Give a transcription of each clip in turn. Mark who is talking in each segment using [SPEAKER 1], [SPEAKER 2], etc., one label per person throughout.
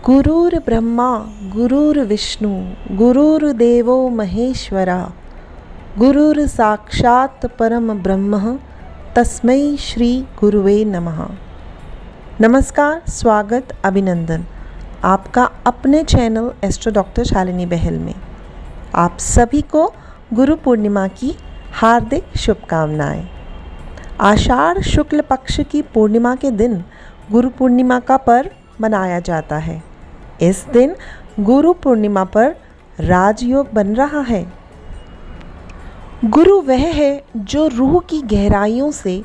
[SPEAKER 1] गुरुर्ब्रह्मा गुरुर्विष्णु गुरुर्देवो महेश्वरा गुरुर्साक्षात् परम ब्रह्म तस्मै श्री गुरुवे नमः। नमस्कार, स्वागत, अभिनंदन आपका अपने चैनल एस्ट्रो डॉक्टर शालिनी बहल में। आप सभी को गुरु पूर्णिमा की हार्दिक शुभकामनाएं। आषाढ़ शुक्ल पक्ष की पूर्णिमा के दिन गुरु पूर्णिमा का पर्व मनाया जाता है। इस दिन गुरु पूर्णिमा पर राजयोग बन रहा है। गुरु वह है जो रूह की गहराइयों से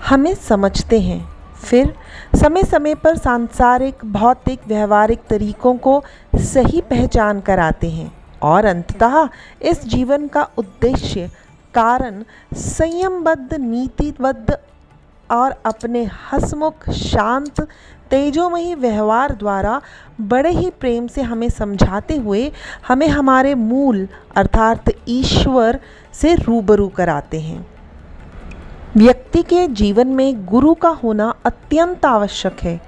[SPEAKER 1] हमें समझते हैं, फिर समय समय पर सांसारिक, भौतिक, व्यवहारिक तरीकों को सही पहचान कराते हैं और अंततः इस जीवन का उद्देश्य, कारण, संयमबद्ध, नीतिबद्ध और अपने हंसमुख, शांत, तेजोमयी व्यवहार द्वारा बड़े ही प्रेम से हमें समझाते हुए हमें हमारे मूल अर्थात ईश्वर से रूबरू कराते हैं। व्यक्ति के जीवन में गुरु का होना अत्यंत आवश्यक है,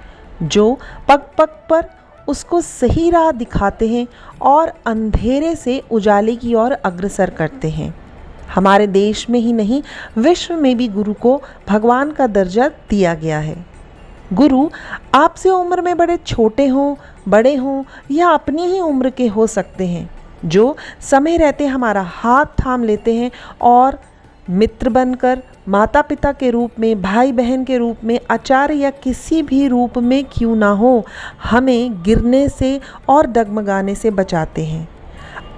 [SPEAKER 1] जो पग पग पर उसको सही राह दिखाते हैं और अंधेरे से उजाले की ओर अग्रसर करते हैं। हमारे देश में ही नहीं, विश्व में भी गुरु को भगवान का दर्जा दिया गया है। गुरु आपसे उम्र में बड़े छोटे हों, बड़े हों या अपनी ही उम्र के हो सकते हैं, जो समय रहते हमारा हाथ थाम लेते हैं और मित्र बनकर, माता पिता के रूप में, भाई बहन के रूप में, आचार्य या किसी भी रूप में क्यों ना हो, हमें गिरने से और डगमगाने से बचाते हैं।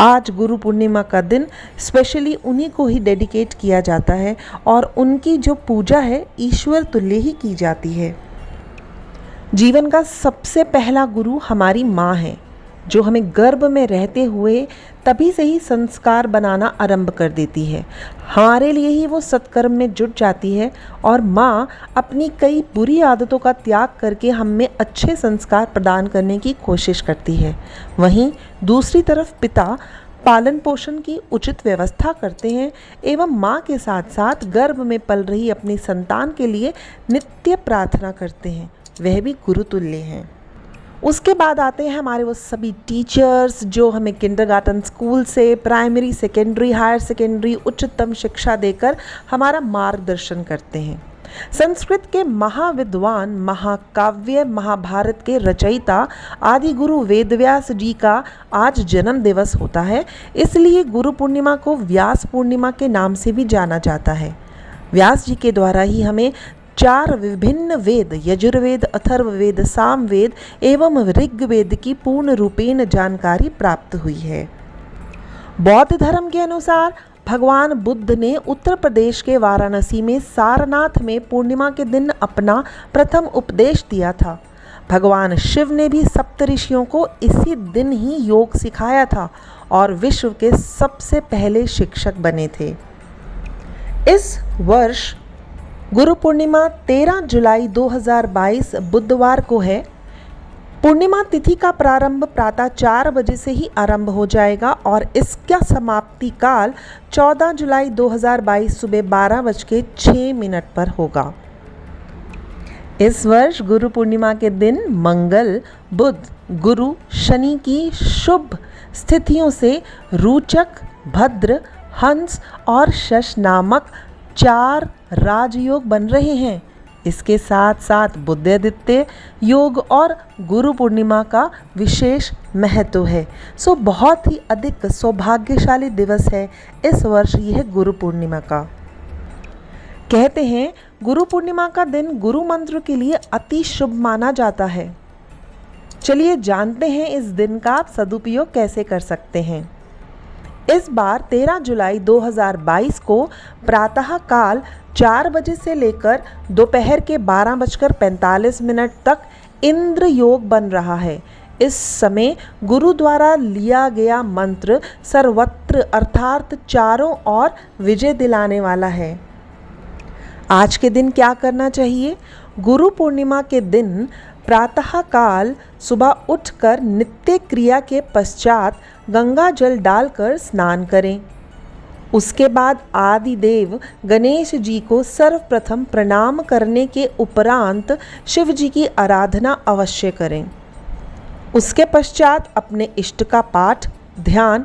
[SPEAKER 1] आज गुरु पूर्णिमा का दिन स्पेशली उन्हीं को ही डेडिकेट किया जाता है और उनकी जो पूजा है ईश्वर तुल्य ही की जाती है। जीवन का सबसे पहला गुरु हमारी माँ है, जो हमें गर्भ में रहते हुए तभी से ही संस्कार बनाना आरंभ कर देती है। हमारे लिए ही वो सत्कर्म में जुट जाती है और माँ अपनी कई बुरी आदतों का त्याग करके हमें अच्छे संस्कार प्रदान करने की कोशिश करती है। वहीं दूसरी तरफ पिता पालन पोषण की उचित व्यवस्था करते हैं एवं माँ के साथ साथ गर्भ में पल रही अपनी संतान के लिए नित्य प्रार्थना करते हैं। वह भी गुरुतुल्य हैं। उसके बाद आते हैं हमारे वो सभी टीचर्स जो हमें किंडरगार्टन स्कूल से प्राइमरी, सेकेंडरी, हायर सेकेंडरी, उच्चतम शिक्षा देकर हमारा मार्गदर्शन करते हैं। संस्कृत के महाविद्वान, महाकाव्य महाभारत के रचयिता आदि गुरु वेदव्यास जी का आज जन्म दिवस होता है, इसलिए गुरु पूर्णिमा को व्यास पूर्णिमा के नाम से भी जाना जाता है। व्यास जी के द्वारा ही हमें 4 विभिन्न वेद, यजुर्वेद, अथर्ववेद, सामवेद एवं ऋग्वेद की पूर्ण रूपेण जानकारी प्राप्त हुई है। बौद्ध धर्म के अनुसार भगवान बुद्ध ने उत्तर प्रदेश के वाराणसी में सारनाथ में पूर्णिमा के दिन अपना प्रथम उपदेश दिया था। भगवान शिव ने भी सप्तऋषियों को इसी दिन ही योग सिखाया था और विश्व के सबसे पहले शिक्षक बने थे। इस वर्ष गुरु पूर्णिमा 13 जुलाई 2022 बुधवार को है। पूर्णिमा तिथि का प्रारंभ प्रातः 4 बजे से ही आरंभ हो जाएगा और इसका समाप्ति काल 14 जुलाई 2022 सुबह 12:06 पर होगा। इस वर्ष गुरु पूर्णिमा के दिन मंगल, बुध, गुरु, शनि की शुभ स्थितियों से रूचक, भद्र, हंस और शश नामक 4 राजयोग बन रहे हैं। इसके साथ साथ बुद्धादित्य योग और गुरु पूर्णिमा का विशेष महत्व है। सो बहुत ही अधिक सौभाग्यशाली दिवस है इस वर्ष यह गुरु पूर्णिमा का। कहते हैं गुरु पूर्णिमा का दिन गुरु मंत्र के लिए अति शुभ माना जाता है। चलिए जानते हैं इस दिन का आप सदुपयोग कैसे कर सकते हैं। इस बार 13 जुलाई 2022 को प्रातः काल 4 बजे से लेकर दोपहर के 12:45 तक इंद्र योग बन रहा है। इस समय गुरु द्वारा लिया गया मंत्र सर्वत्र अर्थात चारों ओर विजय दिलाने वाला है। आज के दिन क्या करना चाहिए? गुरु पूर्णिमा के दिन प्रातः काल सुबह उठकर नित्य क्रिया के पश्चात गंगा जल डालकर स्नान करें। उसके बाद आदिदेव गणेश जी को सर्वप्रथम प्रणाम करने के उपरांत शिव जी की आराधना अवश्य करें। उसके पश्चात अपने इष्ट का पाठ ध्यान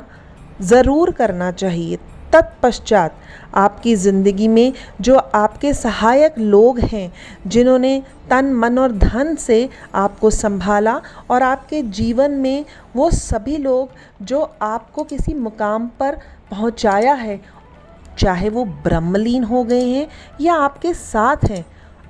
[SPEAKER 1] ज़रूर करना चाहिए। तत्पश्चात आपकी ज़िंदगी में जो आपके सहायक लोग हैं, जिन्होंने तन मन और धन से आपको संभाला, और आपके जीवन में वो सभी लोग जो आपको किसी मुकाम पर पहुंचाया है, चाहे वो ब्रह्मलीन हो गए हैं या आपके साथ हैं,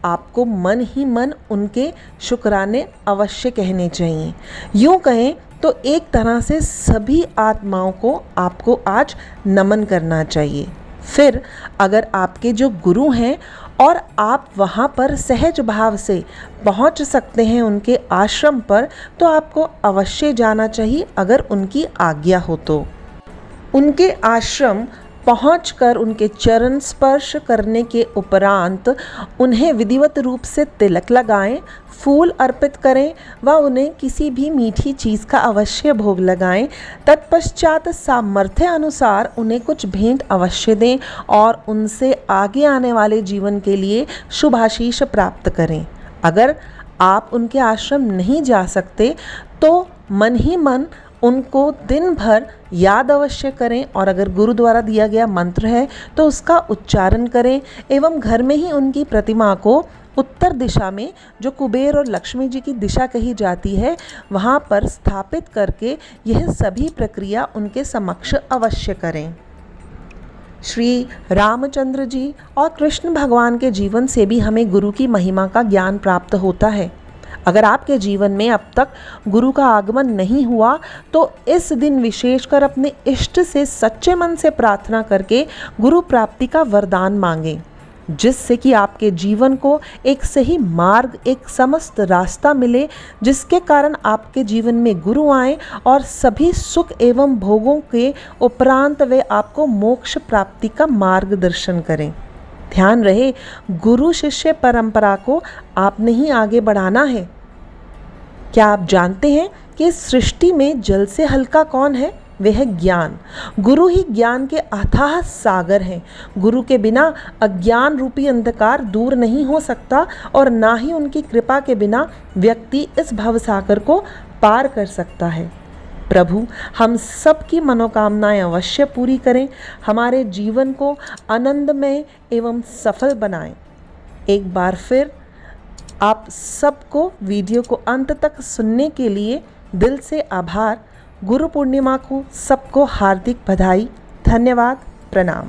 [SPEAKER 1] आपको मन ही मन उनके शुक्राने अवश्य कहने चाहिए। यूँ कहें तो एक तरह से सभी आत्माओं को आपको आज नमन करना चाहिए। फिर अगर आपके जो गुरु हैं और आप वहाँ पर सहज भाव से पहुँच सकते हैं उनके आश्रम पर, तो आपको अवश्य जाना चाहिए अगर उनकी आज्ञा हो तो। उनके आश्रम पहुंचकर उनके चरण स्पर्श करने के उपरांत उन्हें विधिवत रूप से तिलक लगाएं, फूल अर्पित करें व उन्हें किसी भी मीठी चीज़ का अवश्य भोग लगाएं। तत्पश्चात सामर्थ्य अनुसार उन्हें कुछ भेंट अवश्य दें और उनसे आगे आने वाले जीवन के लिए शुभाशीष प्राप्त करें। अगर आप उनके आश्रम नहीं जा सकते तो मन ही मन उनको दिन भर याद अवश्य करें, और अगर गुरु द्वारा दिया गया मंत्र है तो उसका उच्चारण करें एवं घर में ही उनकी प्रतिमा को उत्तर दिशा में, जो कुबेर और लक्ष्मी जी की दिशा कही जाती है, वहाँ पर स्थापित करके यह सभी प्रक्रिया उनके समक्ष अवश्य करें। श्री रामचंद्र जी और कृष्ण भगवान के जीवन से भी हमें गुरु की महिमा का ज्ञान प्राप्त होता है। अगर आपके जीवन में अब तक गुरु का आगमन नहीं हुआ तो इस दिन विशेषकर अपने इष्ट से सच्चे मन से प्रार्थना करके गुरु प्राप्ति का वरदान मांगें, जिससे कि आपके जीवन को एक सही मार्ग, एक समस्त रास्ता मिले, जिसके कारण आपके जीवन में गुरु आए और सभी सुख एवं भोगों के उपरांत वे आपको मोक्ष प्राप्ति का मार्गदर्शन करें। ध्यान रहे, गुरु शिष्य परंपरा को आपने ही आगे बढ़ाना है। क्या आप जानते हैं कि इस सृष्टि में जल से हल्का कौन है? वह है ज्ञान। गुरु ही ज्ञान के अथाह सागर हैं। गुरु के बिना अज्ञान रूपी अंधकार दूर नहीं हो सकता और ना ही उनकी कृपा के बिना व्यक्ति इस भवसागर को पार कर सकता है। प्रभु हम सब की मनोकामनाएं अवश्य पूरी करें, हमारे जीवन को आनंदमय एवं सफल बनाएं। एक बार फिर आप सबको वीडियो को अंत तक सुनने के लिए दिल से आभार। गुरु पूर्णिमा को सबको हार्दिक बधाई। धन्यवाद। प्रणाम।